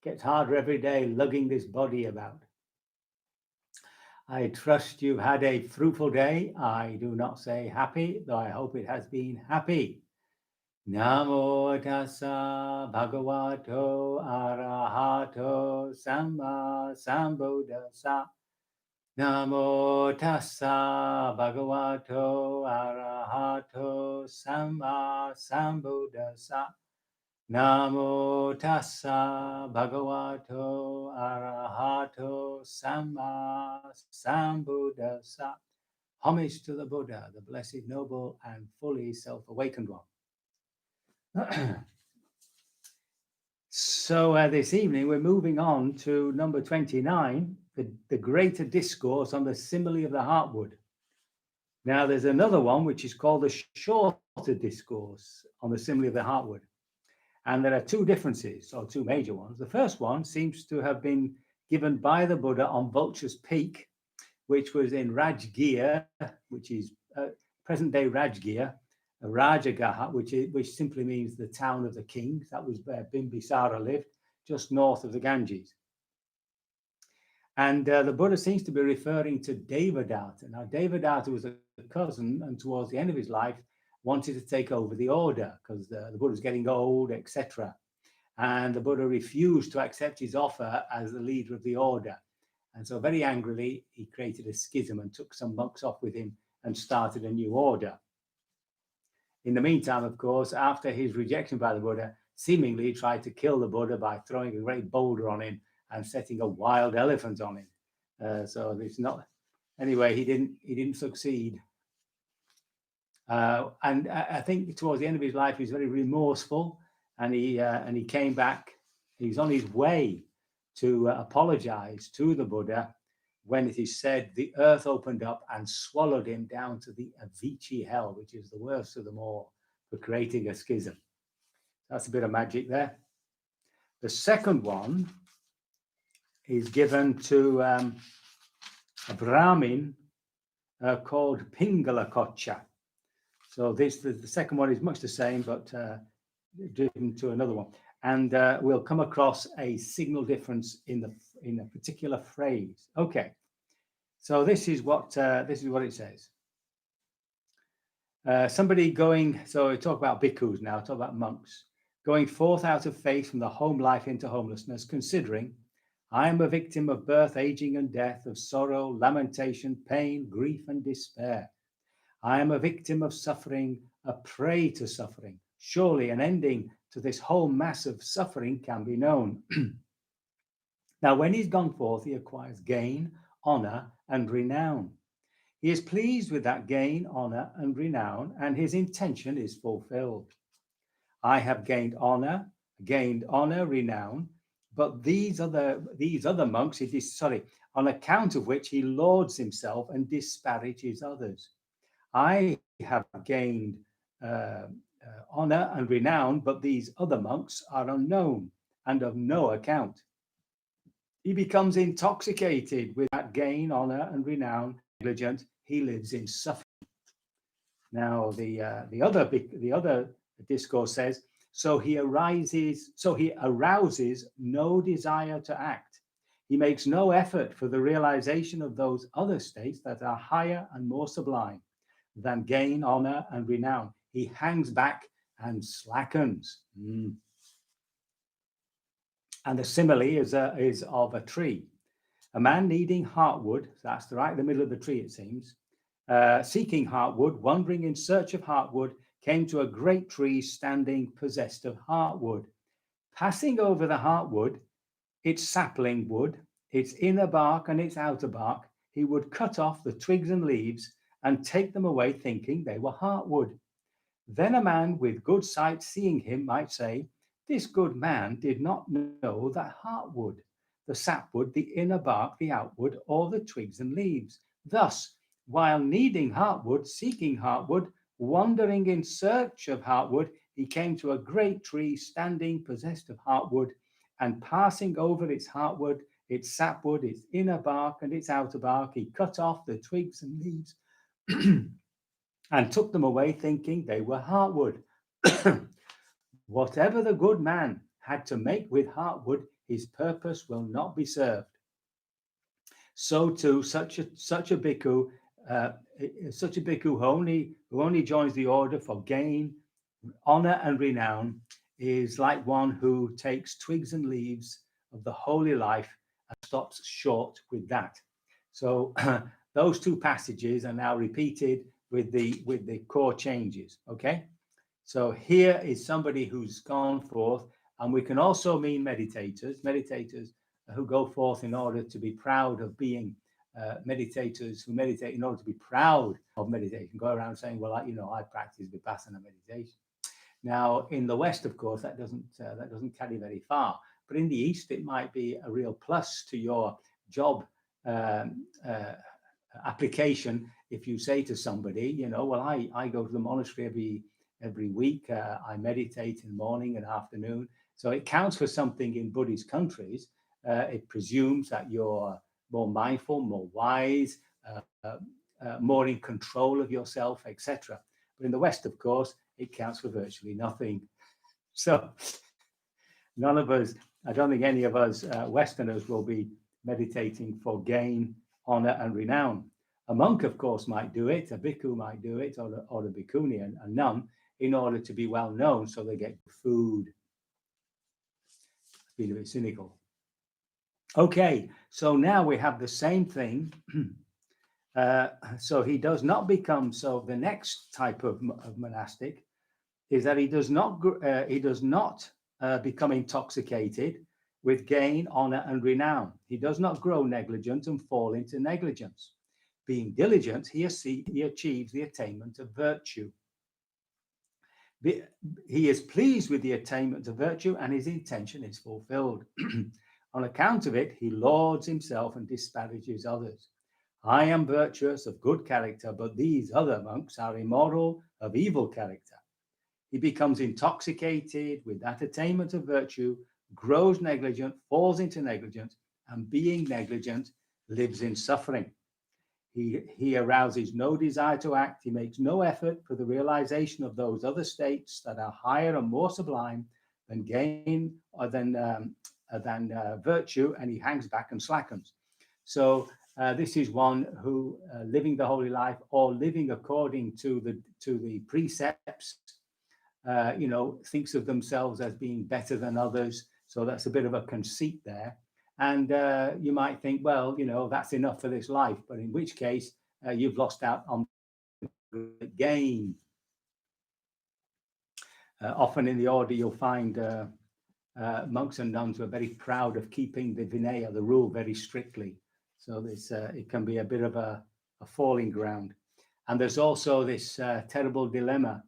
Gets harder every day lugging this body about. I trust you've had a fruitful day. I do not say happy, though I hope it has been happy. Namo tassa bhagavato arahato samma sambuddhassa. Namo tassa bhagavato arahato samma sambuddhassa. Namo tassa bhagavato arahato samma sambuddhassa. Homage to the Buddha, the blessed, noble, and fully self-awakened one. So this evening we're moving on to number 29, the greater discourse on the simile of the heartwood. Now there's another one which is called the shorter discourse on the simile of the heartwood. And there are two differences, or two major ones. The first one seems to have been given by the Buddha on Vulture's Peak, which was in Rajgir, which is present-day Rajgir, Rajagaha, which simply means the town of the kings. That was where Bimbisara lived, just north of the Ganges. And the Buddha seems to be referring to Devadatta. Now, Devadatta was a cousin, and towards the end of his life, wanted to take over the order because the Buddha was getting old, etc. And the Buddha refused to accept his offer as the leader of the order. And so very angrily, he created a schism and took some monks off with him and started a new order. In the meantime, of course, after his rejection by the Buddha, seemingly tried to kill the Buddha by throwing a great boulder on him and setting a wild elephant on him. So it's not. Anyway, he didn't succeed. And I think towards the end of his life, he was very remorseful, and he came back. He was on his way to apologize to the Buddha when it is said the earth opened up and swallowed him down to the Avicii hell, which is the worst of them all for creating a schism. That's a bit of magic there. The second one is given to a Brahmin called Pingalakocha. So the second one is much the same, but given to another one. And we'll come across a signal difference in a particular phrase. Okay, so this is what it says. Somebody going. So we talk about bhikkhus now. Talk about monks going forth out of faith from the home life into homelessness, considering, I am a victim of birth, aging, and death, of sorrow, lamentation, pain, grief, and despair. I am a victim of suffering, a prey to suffering. Surely an ending to this whole mass of suffering can be known. Now, when he's gone forth, he acquires gain, honor, and renown. He is pleased with that gain, honor, and renown, and his intention is fulfilled. I have gained honor, renown, but these other monks, on account of which he lauds himself and disparages others. I have gained honor and renown, but these other monks are unknown and of no account. He becomes intoxicated with that gain, honor, and renown. Negligent, he lives in suffering. Now, the other discourse says, so he arouses no desire to act. He makes no effort for the realization of those other states that are higher and more sublime than gain, honor, and renown. He hangs back and slackens. And the simile is of a tree. A man needing heartwood, that's right in the middle of the tree, it seems, seeking heartwood, wandering in search of heartwood, came to a great tree standing possessed of heartwood. Passing over the heartwood, its sapling wood, its inner bark and its outer bark, he would cut off the twigs and leaves and take them away, thinking they were heartwood. Then a man with good sight seeing him might say, this good man did not know that heartwood, the sapwood, the inner bark, the outwood, or the twigs and leaves. Thus, while needing heartwood, seeking heartwood, wandering in search of heartwood, he came to a great tree standing possessed of heartwood, and passing over its heartwood, its sapwood, its inner bark, and its outer bark, he cut off the twigs and leaves and took them away, thinking they were heartwood. Whatever the good man had to make with Heartwood, his purpose will not be served. So too, such a bhikkhu, uh, who only joins the order for gain, honor, and renown, is like one who takes twigs and leaves of the holy life and stops short with that. So those two passages are now repeated with the core changes. Okay, so here is somebody who's gone forth, and we can also mean meditators who go forth in order to be proud of being meditators who meditate in order to be proud of meditation. Go around saying, "Well, I practice vipassana meditation." Now, in the West, of course, that doesn't carry very far. But in the East, it might be a real plus to your job um, uh, application if you say to somebody, well, I go to the monastery every week. I meditate in the morning and afternoon. So it counts for something in Buddhist countries. It presumes that you're more mindful, more wise, more in control of yourself, etc. But in the West, of course, it counts for virtually nothing. So none of us, I don't think any of us Westerners will be meditating for gain, honor, and renown. A monk, of course, might do it, a bhikkhu might do it, or a bhikkhuni, a nun, in order to be well known, so they get food. Being a bit cynical. Okay, so now we have the same thing. So he does not become, so the next type of monastic is that he does not become intoxicated with gain, honor, and renown. He does not grow negligent and fall into negligence. Being diligent, he achieves the attainment of virtue. He is pleased with the attainment of virtue, and his intention is fulfilled. On account of it, he lauds himself and disparages others. I am virtuous, of good character, but these other monks are immoral, of evil character. He becomes intoxicated with that attainment of virtue, grows negligent, falls into negligence, and being negligent, lives in suffering. He arouses no desire to act. He makes no effort for the realization of those other states that are higher and more sublime than gain or than virtue, and he hangs back and slackens. So this is one who, living the holy life or living according to the precepts, thinks of themselves as being better than others. So that's a bit of a conceit there. And you might think, well, that's enough for this life. But in which case, you've lost out on the gain. Often in the order, you'll find monks and nuns who are very proud of keeping the Vinaya, the rule, very strictly. So this it can be a bit of a falling ground. And there's also this terrible dilemma,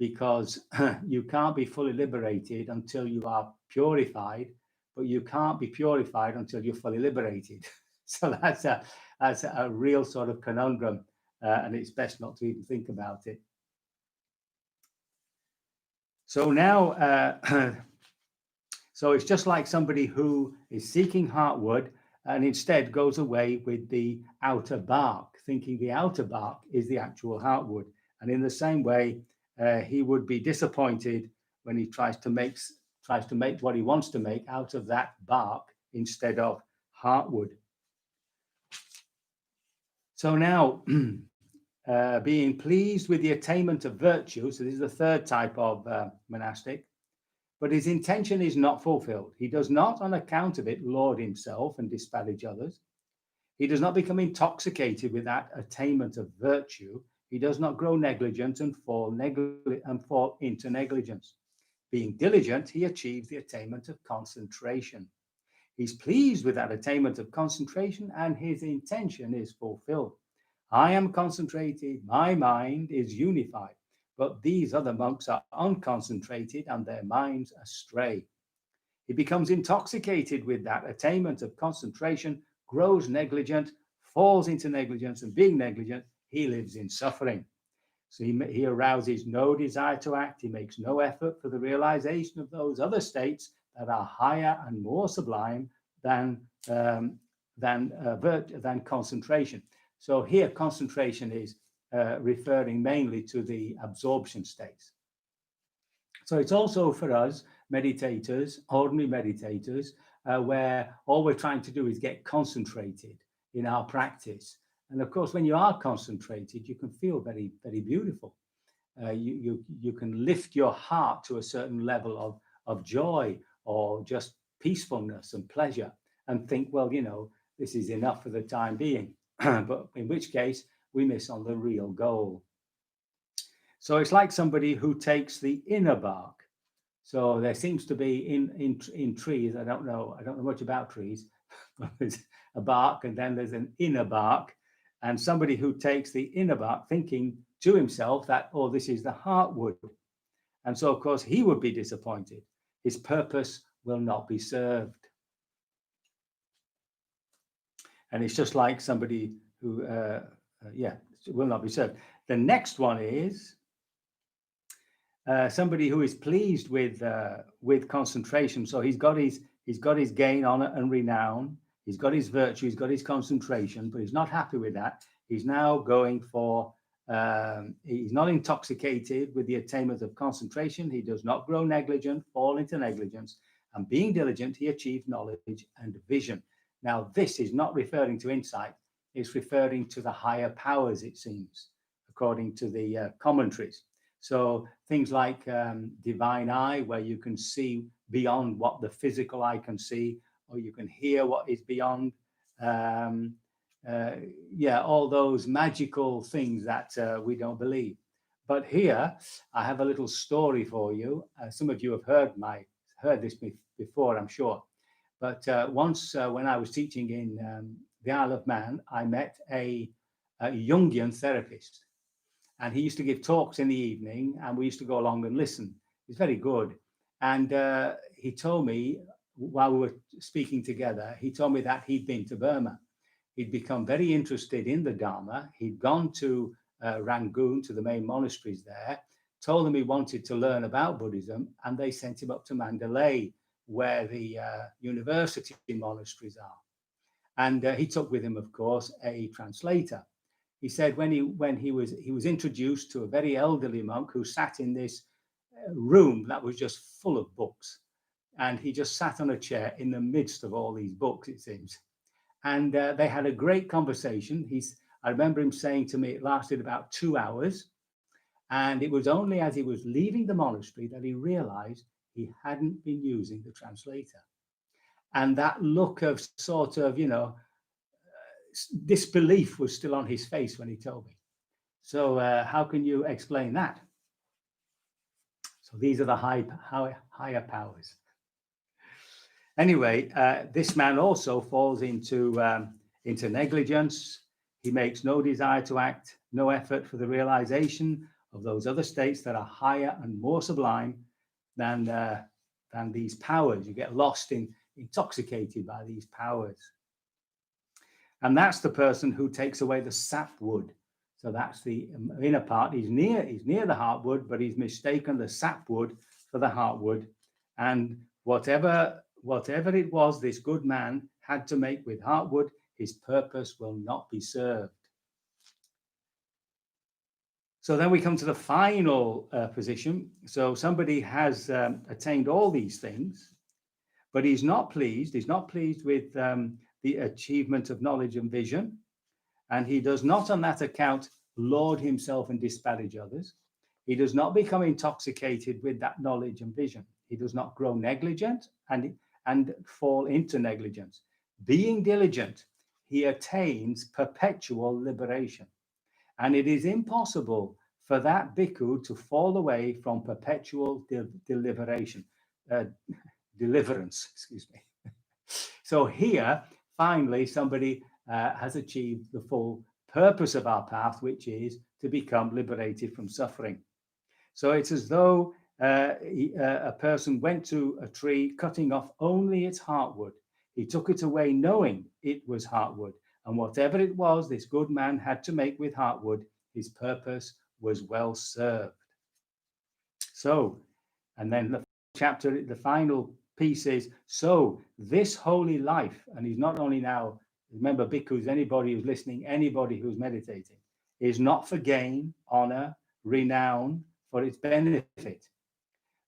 because you can't be fully liberated until you are purified, but you can't be purified until you're fully liberated. So that's a real sort of conundrum, and it's best not to even think about it. So now, so it's just like somebody who is seeking Heartwood and instead goes away with the outer bark, thinking the outer bark is the actual Heartwood. And in the same way, he would be disappointed when he tries to make what he wants to make out of that bark instead of Heartwood. So now, being pleased with the attainment of virtue, so this is the third type of monastic, but his intention is not fulfilled. He does not, on account of it, laud himself and disparage others. He does not become intoxicated with that attainment of virtue. He does not grow negligent and fall into negligence. Being diligent, he achieves the attainment of concentration. He's pleased with that attainment of concentration, and his intention is fulfilled. I am concentrated, my mind is unified, but these other monks are unconcentrated and their minds astray. He becomes intoxicated with that attainment of concentration, grows negligent, falls into negligence, and being negligent, he lives in suffering. So he arouses no desire to act. He makes no effort for the realization of those other states that are higher and more sublime than concentration. So here, concentration is referring mainly to the absorption states. So it's also for us meditators, ordinary meditators, where all we're trying to do is get concentrated in our practice. And of course, when you are concentrated, you can feel very, very beautiful. You can lift your heart to a certain level of joy or just peacefulness and pleasure and think, well, this is enough for the time being. But in which case, we miss on the real goal. So it's like somebody who takes the inner bark. So there seems to be in trees, I don't know much about trees, but there's a bark and then there's an inner bark, and somebody who takes the inner bark thinking to himself that, oh, this is the heartwood. And so, of course, he would be disappointed. His purpose will not be served. And it's just like somebody who, will not be served. The next one is somebody who is pleased with concentration. So he's got his gain, honor, and renown. He's got his virtue. He's got his concentration, but he's not happy with that. He's now going for. He's not intoxicated with the attainment of concentration. He does not grow negligent, fall into negligence, and being diligent, he achieves knowledge and vision. Now, this is not referring to insight. It's referring to the higher powers, it seems, according to the commentaries. So things like divine eye, where you can see beyond what the physical eye can see, or you can hear what is beyond. All those magical things that we don't believe. But here, I have a little story for you. Some of you have heard this before, I'm sure. But once when I was teaching in the Isle of Man, I met a Jungian therapist. And he used to give talks in the evening, and we used to go along and listen. He's very good. And he told me, while we were speaking together, he told me that he'd been to Burma. He'd become very interested in the Dharma. He'd gone to Rangoon, to the main monasteries there, told them he wanted to learn about Buddhism, and they sent him up to Mandalay, where the university monasteries are. And he took with him, of course, a translator. He said when he was introduced to a very elderly monk who sat in this room that was just full of books, and he just sat on a chair in the midst of all these books, it seems. And they had a great conversation. I remember him saying to me, it lasted about 2 hours, and it was only as he was leaving the monastery that he realized he hadn't been using the translator. And that look of sort of, disbelief was still on his face when he told me. So how can you explain that? So these are the higher powers. Anyway, this man also falls into negligence. He makes no desire to act, no effort for the realization of those other states that are higher and more sublime than these powers. You get lost intoxicated by these powers. And that's the person who takes away the sapwood. So that's the inner part. He's near the heartwood, but he's mistaken the sapwood for the heartwood. And whatever it was this good man had to make with heartwood, his purpose will not be served. So then we come to the final position. So somebody has attained all these things, but he's not pleased. He's not pleased with the achievement of knowledge and vision. And he does not on that account laud himself and disparage others. He does not become intoxicated with that knowledge and vision. He does not grow negligent and fall into negligence. Being diligent, he attains perpetual liberation. And it is impossible for that bhikkhu to fall away from perpetual deliverance, excuse me. So here, finally, somebody has achieved the full purpose of our path, which is to become liberated from suffering. So it's as though a person went to a tree, cutting off only its heartwood. He took it away knowing it was heartwood. And whatever it was this good man had to make with heartwood, his purpose was well served. So, and then the final piece is, so this holy life, and he's not only now, remember, bhikkhus, anybody who's listening, anybody who's meditating, is not for gain, honor, renown, for its benefit,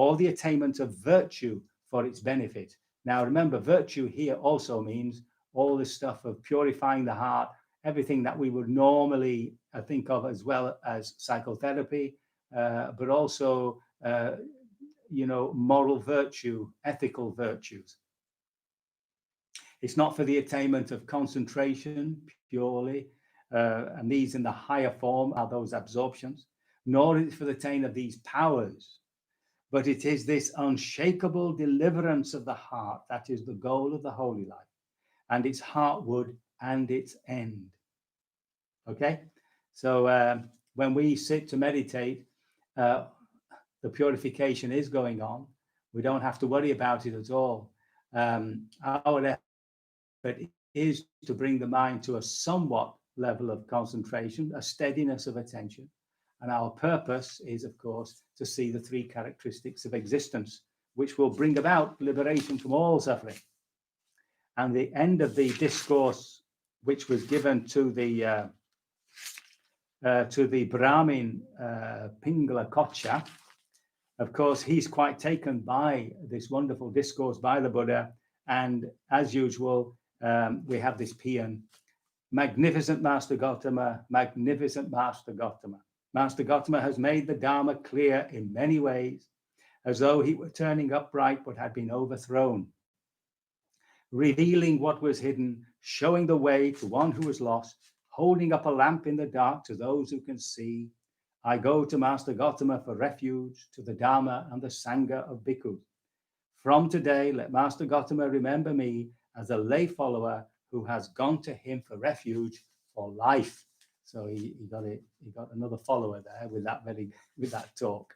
or the attainment of virtue for its benefit. Now, remember, virtue here also means all this stuff of purifying the heart, everything that we would normally think of as well as psychotherapy, but also, moral virtue, ethical virtues. It's not for the attainment of concentration purely, and these in the higher form are those absorptions, nor is it for the attain of these powers, but it is this unshakable deliverance of the heart that is the goal of the holy life, and its heartwood and its end. Okay, so when we sit to meditate, the purification is going on. We don't have to worry about it at all. Our effort is to bring the mind to a somewhat level of concentration, a steadiness of attention. And our purpose is, of course, to see the three characteristics of existence, which will bring about liberation from all suffering. And the end of the discourse, which was given to the Brahmin Pingala Kocha, of course, he's quite taken by this wonderful discourse by the Buddha. And as usual, we have this paean, magnificent Master Gautama, magnificent Master Gautama. Master Gautama has made the Dharma clear in many ways, as though he were turning upright but had been overthrown, revealing what was hidden, showing the way to one who was lost, holding up a lamp in the dark to those who can see. I go to Master Gautama for refuge, to the Dharma and the Sangha of bhikkhus. From today, let Master Gautama remember me as a lay follower who has gone to him for refuge for life. So he got another follower there with that talk.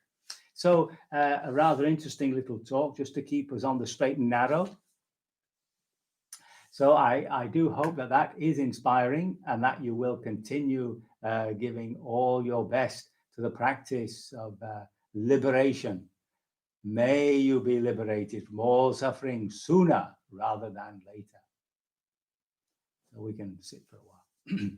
So a rather interesting little talk just to keep us on the straight and narrow. So I do hope that is inspiring and that you will continue giving all your best to the practice of liberation. May you be liberated from all suffering sooner rather than later. So we can sit for a while.